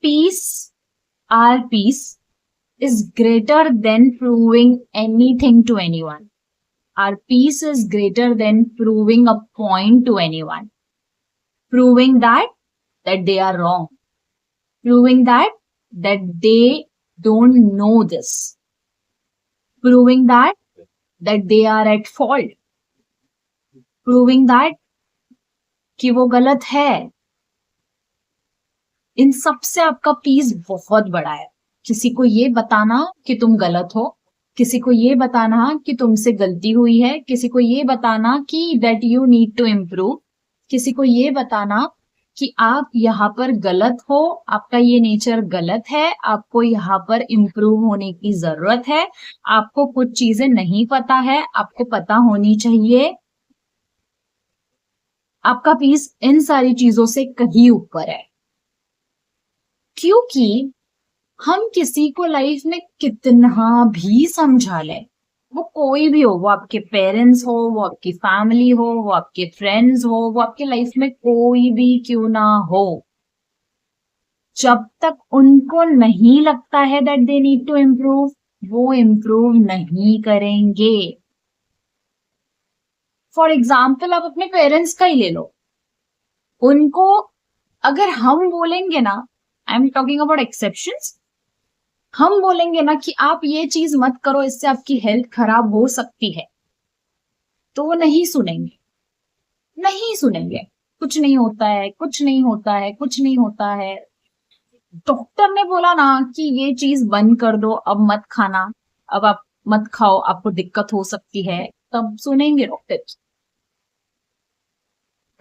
peace, our peace is greater than proving anything to anyone. Our peace is greater than proving a point to anyone. Proving that they are wrong. Proving that they don't know this. Proving that they are at fault. Proving that कि वो गलत है. इन सब से आपका piece बहुत बड़ा है. किसी को ये बताना कि तुम गलत हो, किसी को ये बताना कि तुमसे गलती हुई है, किसी को ये बताना कि that you need to improve, किसी को ये बताना कि आप यहाँ पर गलत हो, आपका ये नेचर गलत है, आपको यहाँ पर इम्प्रूव होने की जरूरत है, आपको कुछ चीजें नहीं पता है, आपको पता होनी चाहिए. आपका पीस इन सारी चीजों से कहीं ऊपर है. क्योंकि हम किसी को लाइफ में कितना भी समझा ले, वो कोई भी हो, वो आपके पेरेंट्स हो, वो आपकी फैमिली हो, वो आपके फ्रेंड्स हो, वो आपके लाइफ में कोई भी क्यों ना हो, जब तक उनको नहीं लगता है that they need to improve, वो इम्प्रूव नहीं करेंगे. फॉर एग्जाम्पल आप अपने पेरेंट्स का ही ले लो. उनको अगर हम बोलेंगे ना, I am talking about exceptions, हम बोलेंगे ना कि आप ये चीज मत करो, इससे आपकी हेल्थ खराब हो सकती है, तो वो नहीं सुनेंगे. नहीं सुनेंगे. कुछ नहीं होता है, कुछ नहीं होता है, कुछ नहीं होता है. डॉक्टर ने बोला ना कि ये चीज बंद कर दो, अब मत खाना, अब आप मत खाओ, आपको दिक्कत हो सकती है, तब सुनेंगे डॉक्टर.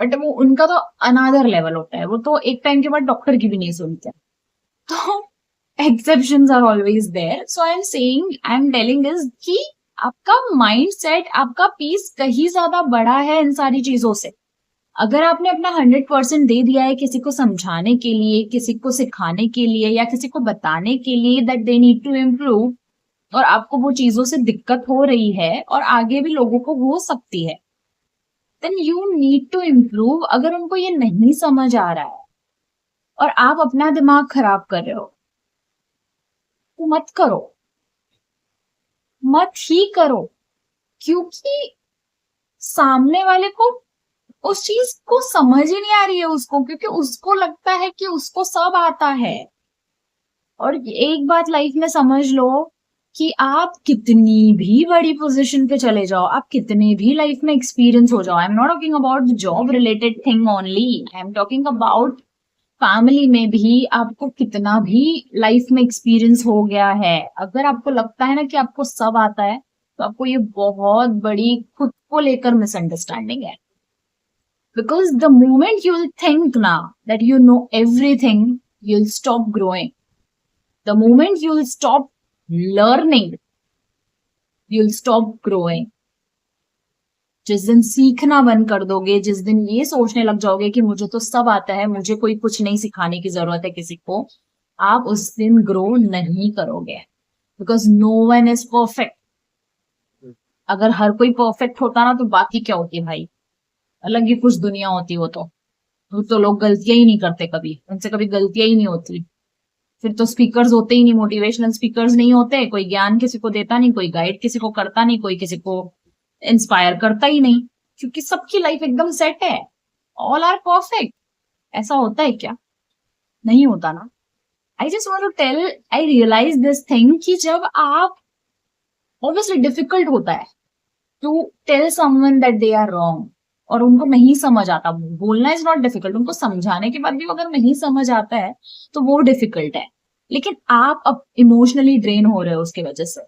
बट वो उनका तो अनादर लेवल होता है, वो तो एक टाइम के बाद डॉक्टर की भी नहीं सुनते. तो exceptions are always there. So I'm telling this कि आपका mindset, आपका पीस कहीं ज्यादा बड़ा है इन सारी चीजों से. अगर आपने अपना 100% दे दिया है किसी को समझाने के लिए, किसी को सिखाने के लिए, या किसी को बताने के लिए that they need to improve, और आपको वो चीजों से दिक्कत हो रही है और आगे भी लोगों को हो सकती है, then you need to improve. अगर उनको ये नहीं समझ आ रहा है और आप अपना दिमाग खराब कर रहे हो, तो मत करो, मत ही करो. क्योंकि सामने वाले को उस चीज को समझ ही नहीं आ रही है उसको, क्योंकि उसको लगता है कि उसको सब आता है. और एक बात लाइफ में समझ लो कि आप कितनी भी बड़ी पोजीशन पे चले जाओ, आप कितने भी लाइफ में एक्सपीरियंस हो जाओ, I am not talking about job related thing only, I am talking about family में भी आपको कितना भी लाइफ में एक्सपीरियंस हो गया है, अगर आपको लगता है ना कि आपको सब आता है, तो आपको ये बहुत बड़ी खुद को लेकर मिसअंडरस्टैंडिंग है. Because the moment you will think ना that you know everything, you will stop growing. The moment you will stop learning, you will stop growing. जिस दिन सीखना बंद कर दोगे, जिस दिन ये सोचने लग जाओगे कि मुझे तो सब आता है, मुझे कोई कुछ नहीं सिखाने की जरूरत है किसी को, आप उस दिन ग्रो नहीं करोगे. Because no one is perfect. अगर हर कोई परफेक्ट होता ना, तो बाकी क्या होती भाई, अलग ही कुछ दुनिया होती. वो तो लोग गलतियां ही नहीं करते, कभी उनसे कभी गलतियां ही नहीं होती. फिर तो स्पीकर्स होते ही नहीं, मोटिवेशनल स्पीकर्स नहीं होते, कोई ज्ञान किसी को देता नहीं, कोई गाइड किसी को करता नहीं, कोई किसी को इंस्पायर करता ही नहीं, क्योंकि सबकी लाइफ एकदम सेट है, ऑल आर परफेक्ट. ऐसा होता है क्या? नहीं होता ना. I just want to tell, I realise this thing कि जब आप, ऑब्वियसली डिफिकल्ट होता है to tell someone that they are wrong, और उनको नहीं समझ आता. बोलना इज नॉट डिफिकल्ट, उनको समझाने के बाद भी अगर नहीं समझ आता है तो वो डिफिकल्ट है. लेकिन आप अब इमोशनली ड्रेन हो रहे हो उसकी वजह से,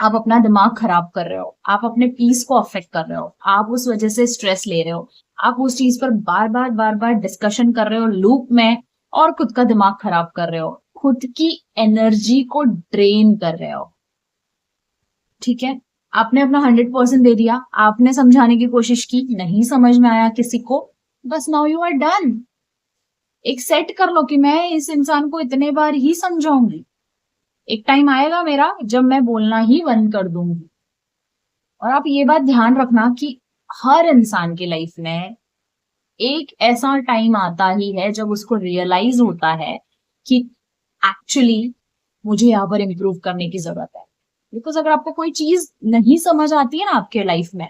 आप अपना दिमाग खराब कर रहे हो, आप अपने पीस को अफेक्ट कर रहे हो, आप उस वजह से स्ट्रेस ले रहे हो, आप उस चीज पर बार बार डिस्कशन कर रहे हो लूप में, और खुद का दिमाग खराब कर रहे हो, खुद की एनर्जी को ड्रेन कर रहे हो. ठीक है, आपने अपना 100% दे दिया, आपने समझाने की कोशिश की, नहीं समझ में आया किसी को, बस नाउ यू आर डन. एक सेट कर लो कि मैं इस इंसान को इतने बार ही समझाऊंगी. एक टाइम आएगा मेरा जब मैं बोलना ही बंद कर दूंगी. और आप ये बात ध्यान रखना कि हर इंसान की लाइफ में एक ऐसा टाइम आता ही है जब उसको रियलाइज होता है कि एक्चुअली मुझे यहाँ पर इम्प्रूव करने की जरूरत है। बिकॉज अगर आपको कोई चीज नहीं समझ आती है ना आपके लाइफ में,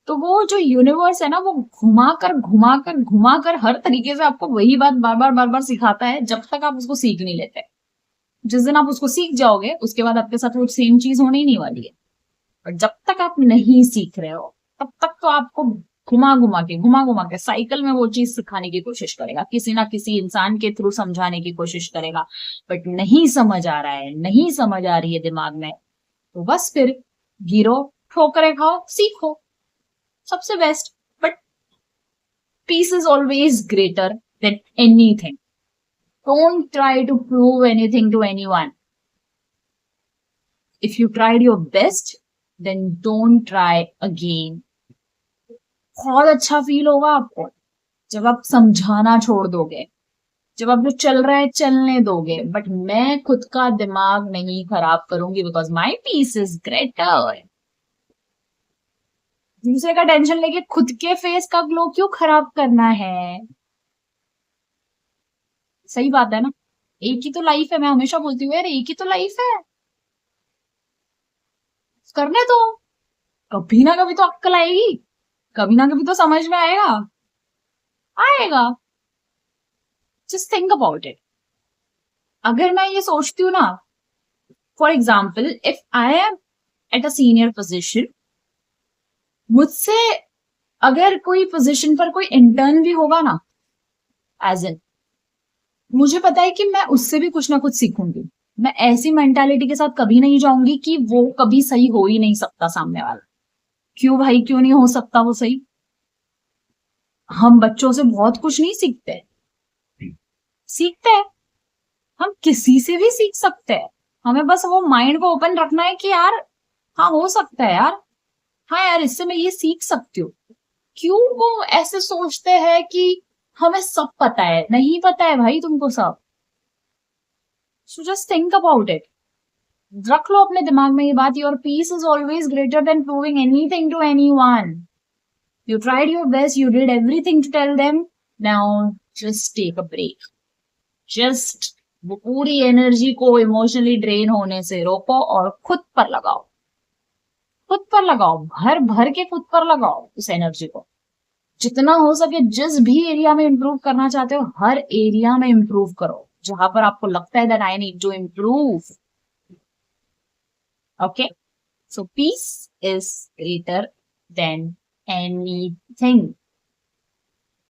तो वो जो यूनिवर्स है ना, वो घुमा कर हर तरीके से आपको वही बात बार बार सिखाता है, जब तक आप उसको सीख नहीं लेते। जिस दिन आप उसको सीख जाओगे, उसके बाद आपके साथ वो सेम चीज होने ही नहीं वाली है। और जब तक आप नहीं सीख रहे हो, तब तक तो आपको घुमा घुमा के साइकिल में वो चीज सिखाने की कोशिश करेगा, किसी ना किसी इंसान के थ्रू समझाने की कोशिश करेगा। बट नहीं समझ आ रहा है, नहीं समझ आ रही है दिमाग में, तो बस फिर गिरो, ठोकरे खाओ, सीखो, सबसे best. But peace is always greater than anything. Don't try to prove anything to anyone. If you tried your best, then don't try again. बहुत अच्छा फील होगा आपको जब आप समझाना छोड़ दोगे, जब आप जो चल रहा है चलने दोगे। बट मैं खुद का दिमाग नहीं खराब करूंगी, because my peace is greater. दूसरे का टेंशन लेके खुद के फेस का ग्लो क्यों खराब करना है? सही बात है ना? एक ही तो लाइफ है, मैं हमेशा बोलती हूँ यार, एक ही तो लाइफ है, करने दो। कभी ना कभी तो अक्कल आएगी, कभी ना कभी तो समझ में आएगा, आएगा। Just think about it. अगर मैं ये सोचती हूँ ना, for example if I am at a senior position, मुझसे अगर कोई पोजिशन पर कोई इंटर्न भी होगा ना, एज इन, मुझे पता है कि मैं उससे भी कुछ ना कुछ सीखूंगी। मैं ऐसी मेंटालिटी के साथ कभी नहीं जाऊंगी कि वो कभी सही हो ही नहीं सकता सामने वाला। क्यों भाई, क्यों नहीं हो सकता वो सही? हम बच्चों से बहुत कुछ नहीं सीखते, सीखते हैं, हम किसी से भी सीख सकते हैं। हमें बस वो माइंड को ओपन रखना है कि यार हाँ हो सकता है यार, हाँ यार इससे मैं ये सीख सकती हूँ। क्यों वो ऐसे सोचते हैं कि हमें सब पता है? नहीं पता है भाई तुमको सब। So just think about it. रख लो अपने दिमाग में ये बात, your peace is always greater than proving anything to anyone. You tried your best, you did everything to tell them. Now just take a break. Just वो पूरी energy को इमोशनली ड्रेन होने से रोको और खुद पर लगाओ। खुद पर लगाओ, भर भर के खुद पर लगाओ उस एनर्जी को। जितना हो सके, जिस भी एरिया में इंप्रूव करना चाहते हो, हर एरिया में इंप्रूव करो जहां पर आपको लगता है that I need to improve. Okay, so peace is greater than anything.